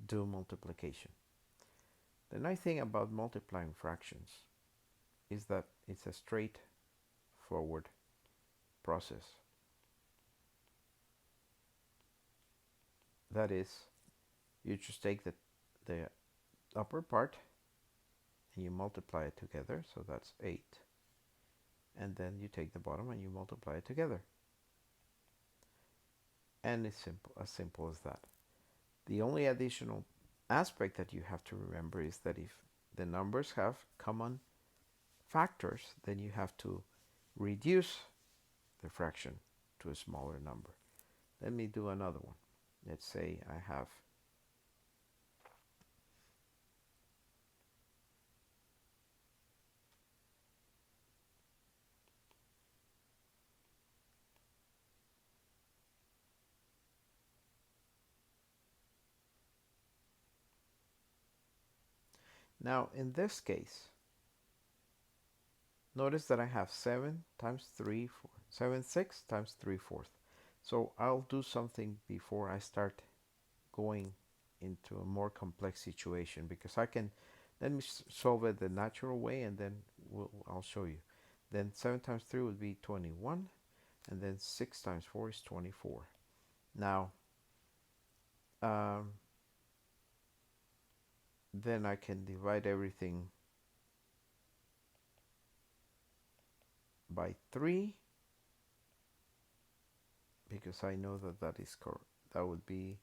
do multiplication. The nice thing about multiplying fractions is that it's a straightforward process. That is, you just take the upper part and you multiply it together, so that's 8. And then you take the bottom and you multiply it together. And it's simple as that. The only additional aspect that you have to remember is that if the numbers have common factors, then you have to reduce the fraction to a smaller number. Let me do another one. Let's say I have now in this case, notice that I have 7 times 3, 4, 7, 6 times 3 fourths. So I'll do something before I start going into a more complex situation, because let me solve it the natural way, and then I'll show you. Then 7 times 3 would be 21, and then 6 times 4 is 24. Now, then I can divide everything by 3, because I know that that is correct. That would be,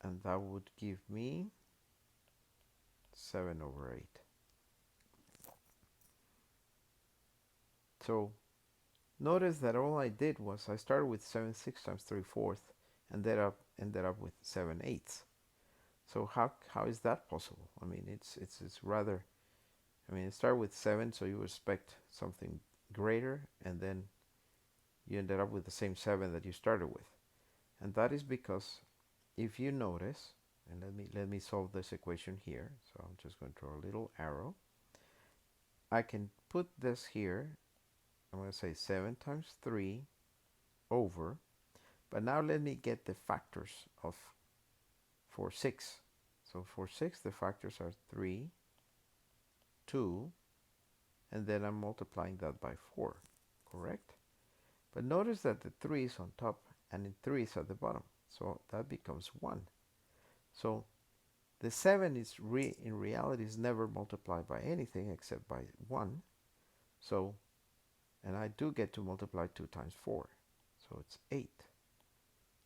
and that would give me 7 over 8. So notice that all I did was I started with 7 6 times 3 fourths, and ended up with 7 eighths. So how is that possible? I mean, it's rather, I mean, it started with 7, so you expect something greater, and then you ended up with the same 7 that you started with. And that is because, if you notice, and let me solve this equation here. So I'm just going to draw a little arrow. I can put this here. I'm going to say 7 times 3 over, but now let me get the factors of for 6. So for 6, the factors are 3, 2, and then I'm multiplying that by 4, correct? But notice that the 3 is on top and the 3 is at the bottom, so that becomes 1. So the 7 is in reality is never multiplied by anything except by 1. So, and I do get to multiply 2 times 4, so it's 8.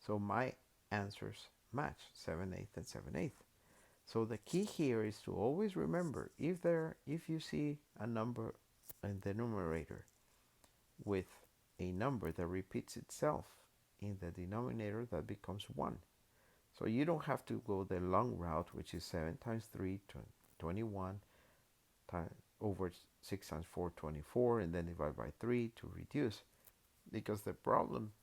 So my answers match, 7/8 and 7/8. So the key here is to always remember, if you see a number in the numerator with a number that repeats itself in the denominator, that becomes 1. So you don't have to go the long route, which is 7 times 3, 21, over 6 times 4, 24, and then divide by 3 to reduce. Because the problem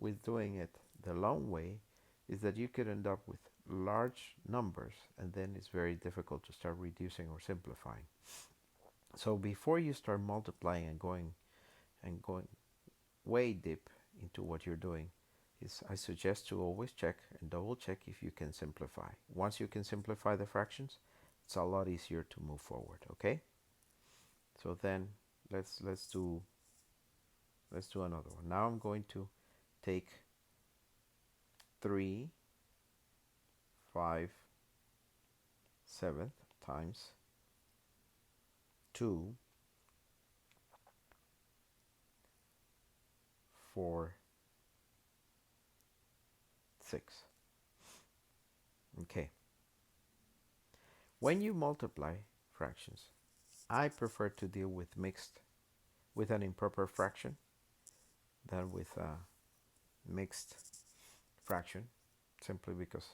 with doing it the long way is that you could end up with large numbers, and then it's very difficult to start reducing or simplifying. So before you start multiplying and going way deep into what you're doing, I suggest to always check and double check if you can simplify. Once you can simplify the fractions, it's a lot easier to move forward. Okay. So then let's do another one. Now I'm going to take 3 5 7 times 2 4 6. Okay. When you multiply fractions, I prefer to deal with an improper fraction than with a mixed fraction, simply because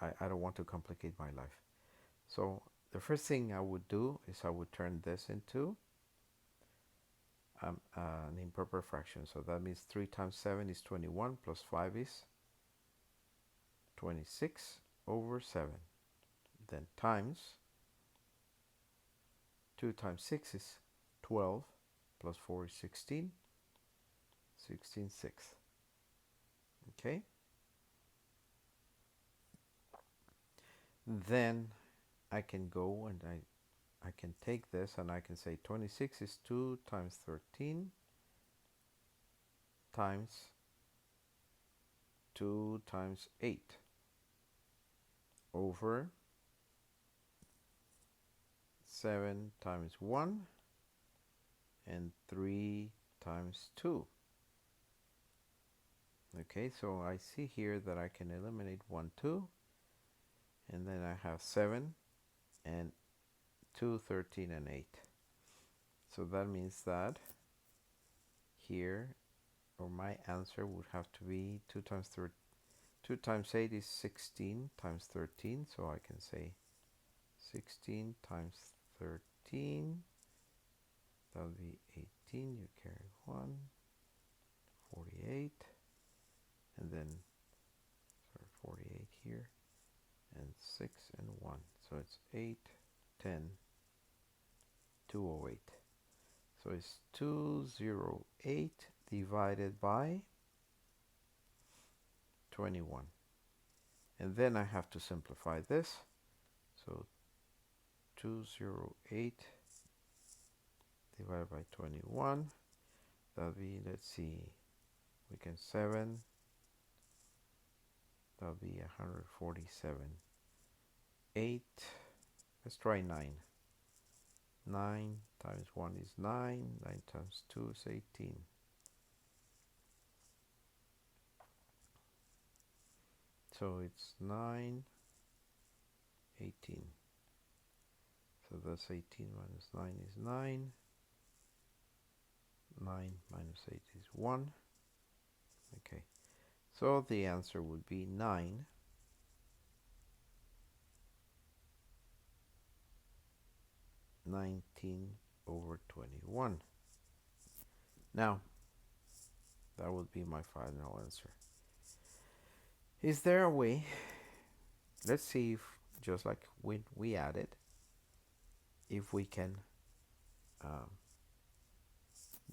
I don't want to complicate my life. So the first thing I would do is I would turn this into an improper fraction. So that means 3 times 7 is 21, plus 5 is 26 over 7. Then times 2 times 6 is 12, plus 4 is 16, 16/6. Okay? then I can go and I can take this and I can say 26 is 2 times 13 times 2 times 8 over 7 times 1 and 3 times 2. Okay, so I see here that I can eliminate 1, 2, and then I have 7 and 2, 13, and 8. So that means that here, or my answer would have to be 2 times 2 times 8 is 16 times 13, so I can say 16 times 13, that'll be 18, you carry 1, 48, and then, sorry, 48 here, and 6 and 1, so it's 8, 10, 208. So it's 208 divided by 21. And then I have to simplify this. So 208 divided by 21. That'll be, let's see, we can 7. That'll be 147. 8. Let's try 9. 9 times 1 is 9. 9 times 2 is 18. So it's 9, 18. So that's 18 minus 9 is 9. 9 minus 8 is 1. Okay. So the answer would be 9. 19 over 21. Now, that would be my final answer. Is there a way, let's see if, just like when we added, if we can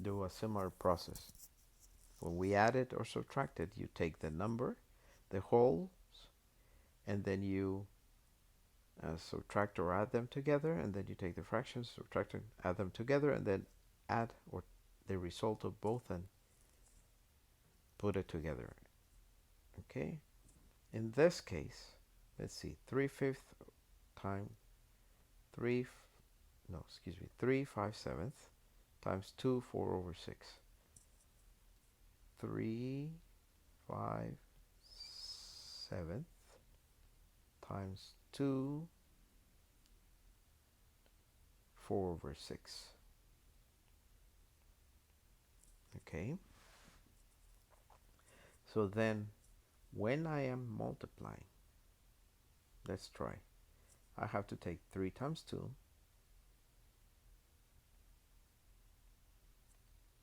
do a similar process. When we added or subtracted, you take the number, the wholes, and then you subtract or add them together, and then you take the fractions, subtract and add them together, and then add or the result of both and put it together. Okay? In this case, let's see, 3/5 times 3 5/7 times 2 4/6. 3 5/7 times 2 4/6. Okay, so then when I am multiplying, let's try. I have to take 3 times 2,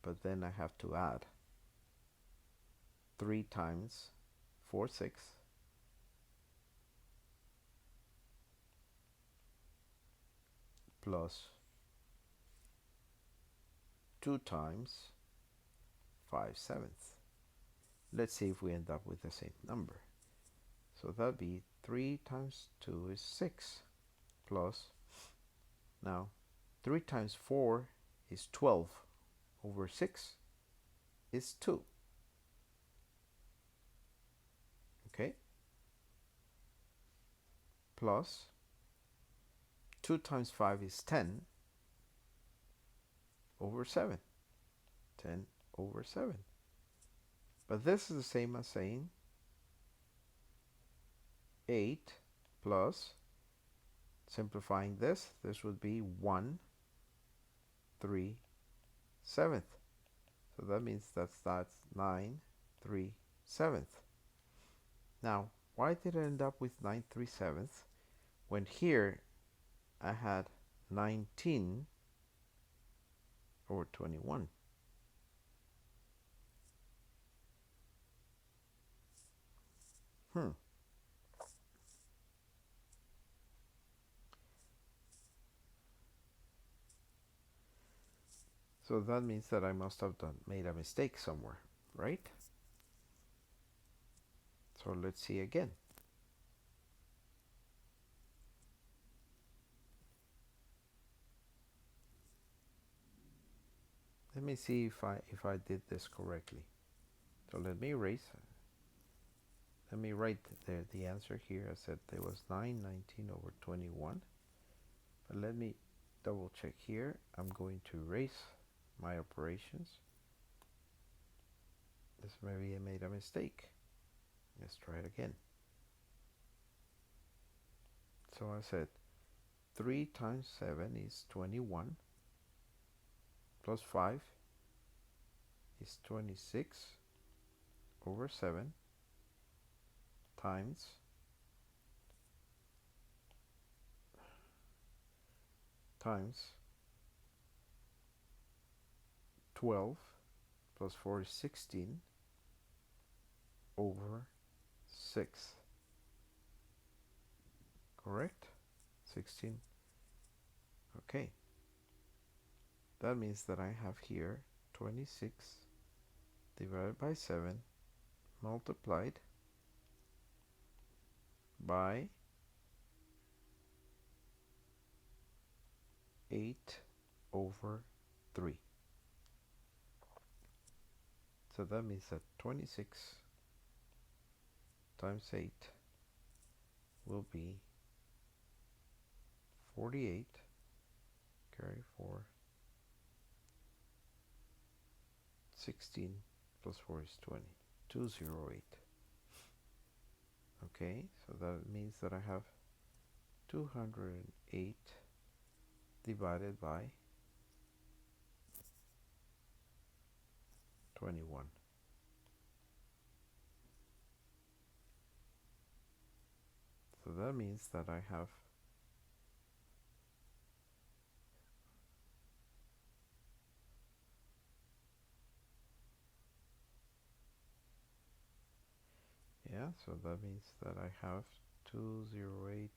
but then I have to add 3 times 4 6 plus 2 times 5/7. Let's see if we end up with the same number. So that'd be 3 times 2 is 6 plus, now 3 times 4 is 12 over 6 is 2. Okay? Plus 2 times 5 is 10 over 7. 10 over 7. But this is the same as saying 8 plus, simplifying this would be 1 3/7. So that means that's 9 3/7. Now, why did I end up with 9 3/7 when here I had 19 over 21? So that means that I must have made a mistake somewhere, right? So let's see again. let me see if I did this correctly. So let me erase. Let me write the answer here. I said there was 9/19 over 21. But let me double check here. I'm going to erase my operations. This maybe I made a mistake. Let's try it again. So I said 3 times 7 is 21 plus 5 is 26 over 7 times 12 plus 4 is 16 over 6. Correct? 16. Okay. That means that I have here 26 divided by 7 multiplied by 8 over 3. So that means that 26 times 8 will be 48, carry 4, 16 plus 4 is 20, 208. Okay, so that means that I have 208 divided by 21. So that means that I have so that means that I have 208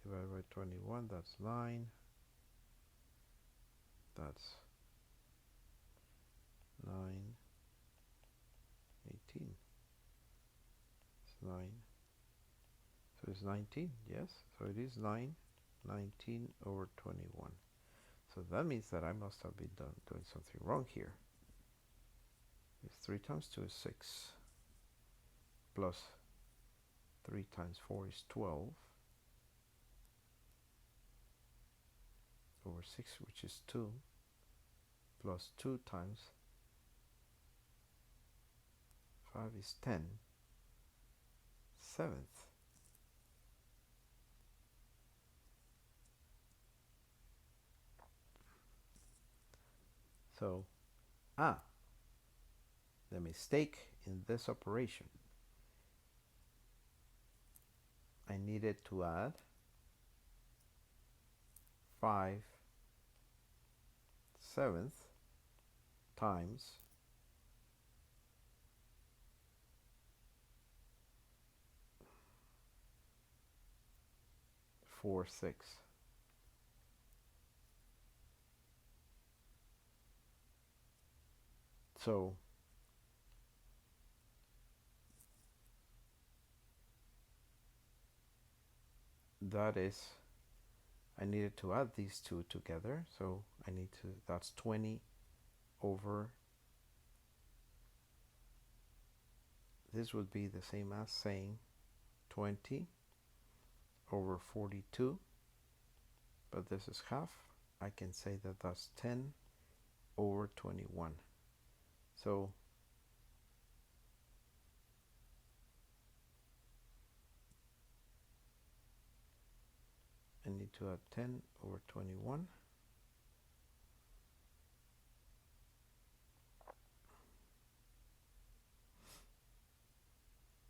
divided by 21, that's 9. That's 9, 18. It's 9. So it's 19, yes. So it is 9, 19 over 21. So that means that I must have been doing something wrong here. If 3 times 2 is 6, plus 3 times 4 is 12, over 6, which is 2, plus 2 times 5 is 10, 7th. So, the mistake in this operation, I needed to add 5/7 times 4/6. So that is, I needed to add these two together. So I need to, that's 20 over, this would be the same as saying 20 over 42, but this is half. I can say that that's 10 over 21. So I need to add 10 over 21.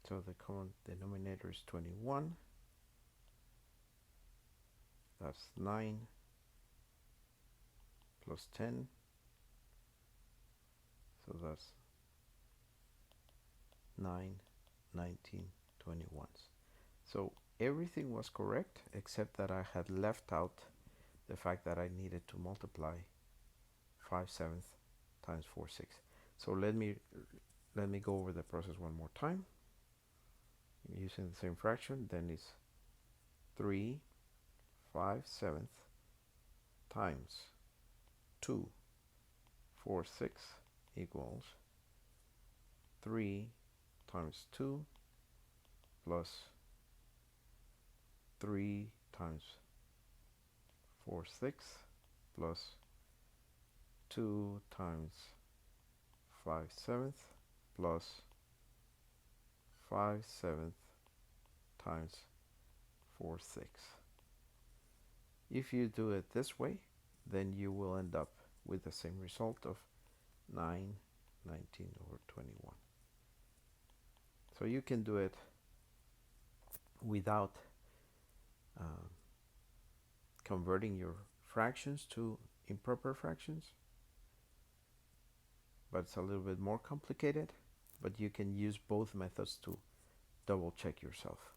So the common denominator is 21. That's 9 plus 10. So that's 9, 19, 21. So everything was correct except that I had left out the fact that I needed to multiply 5/7 times 4/6. So let me go over the process one more time. Using the same fraction, then it's 3/5/7 times 2 4/6 equals 3 times 2 plus 3 times 4/6 plus 2 times 5/7 plus 5/7 times 4/6. If you do it this way, then you will end up with the same result of 9/19/21. So you can do it without converting your fractions to improper fractions, but it's a little bit more complicated, but you can use both methods to double check yourself.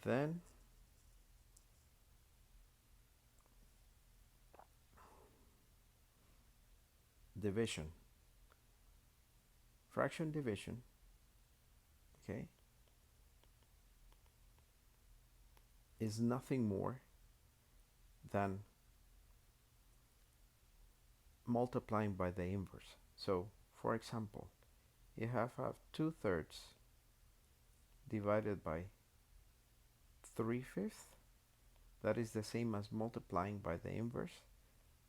Then division. Fraction division, okay, is nothing more than multiplying by the inverse. So, for example, you have 2/3 divided by 3/5. That is the same as multiplying by the inverse.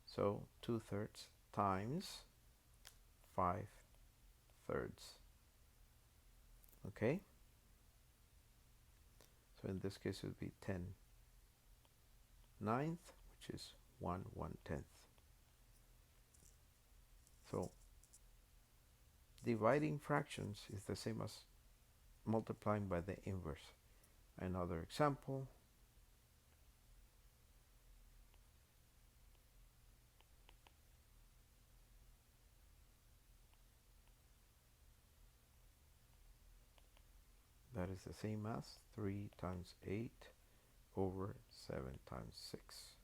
So 2/3 times 5/3. Okay? So in this case it would be 10/9, which is 1/110. So dividing fractions is the same as multiplying by the inverse. Another example. That is the same as 3 times 8 over 7 times 6.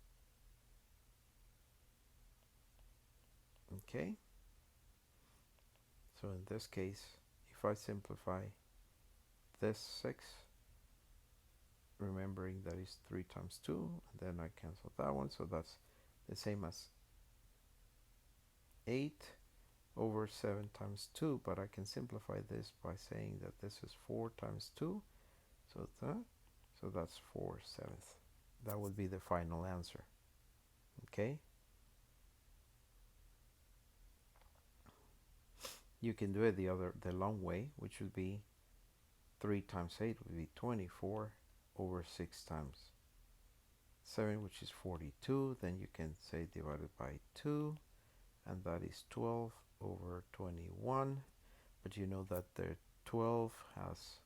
Okay? So in this case, if I simplify this 6, remembering that is 3 times 2, and then I cancel that one, so that's the same as 8 over 7 times 2, but I can simplify this by saying that this is 4 times 2, so that's 4/7. That would be the final answer. Okay? You can do it the long way, which would be 3 times 8 would be 24 over 6 times 7, which is 42. Then you can say divided by 2, and that is 12 over 21. But you know that the 12 has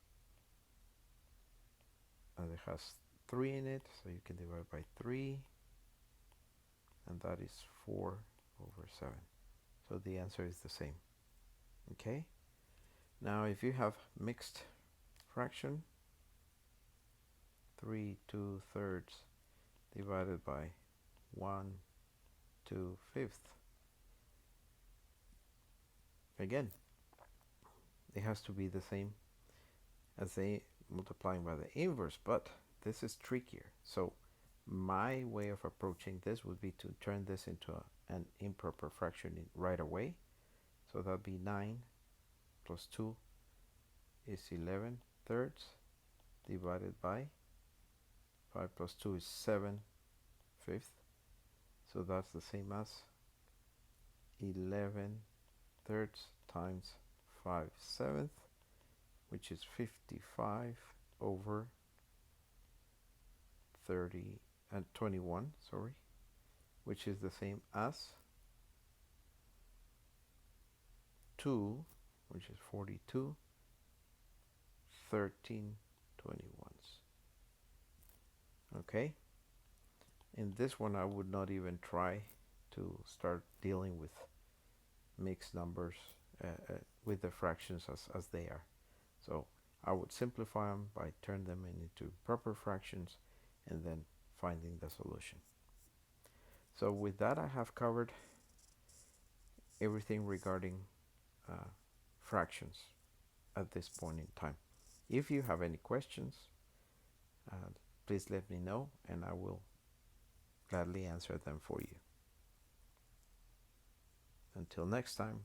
3 in it, so you can divide by 3, and that is 4 over 7. So the answer is the same. Okay? Now if you have mixed fraction, 3/2 divided by 1/2. Again, it has to be the same as the multiplying by the inverse, but this is trickier. So my way of approaching this would be to turn this into an improper fraction right away. So that'd be 9 plus 2 is 11/3 divided by 5 plus 2 is 7/5. So that's the same as 11/3 times 5/7, which is 55 over 30 and 21, sorry, which is the same as 2, which is 42, 13/21. Okay? In this one I would not even try to start dealing with mixed numbers with the fractions as they are. So I would simplify them by turning them into proper fractions and then finding the solution. So with that I have covered everything regarding fractions at this point in time. If you have any questions, please let me know and I will gladly answer them for you. Until next time.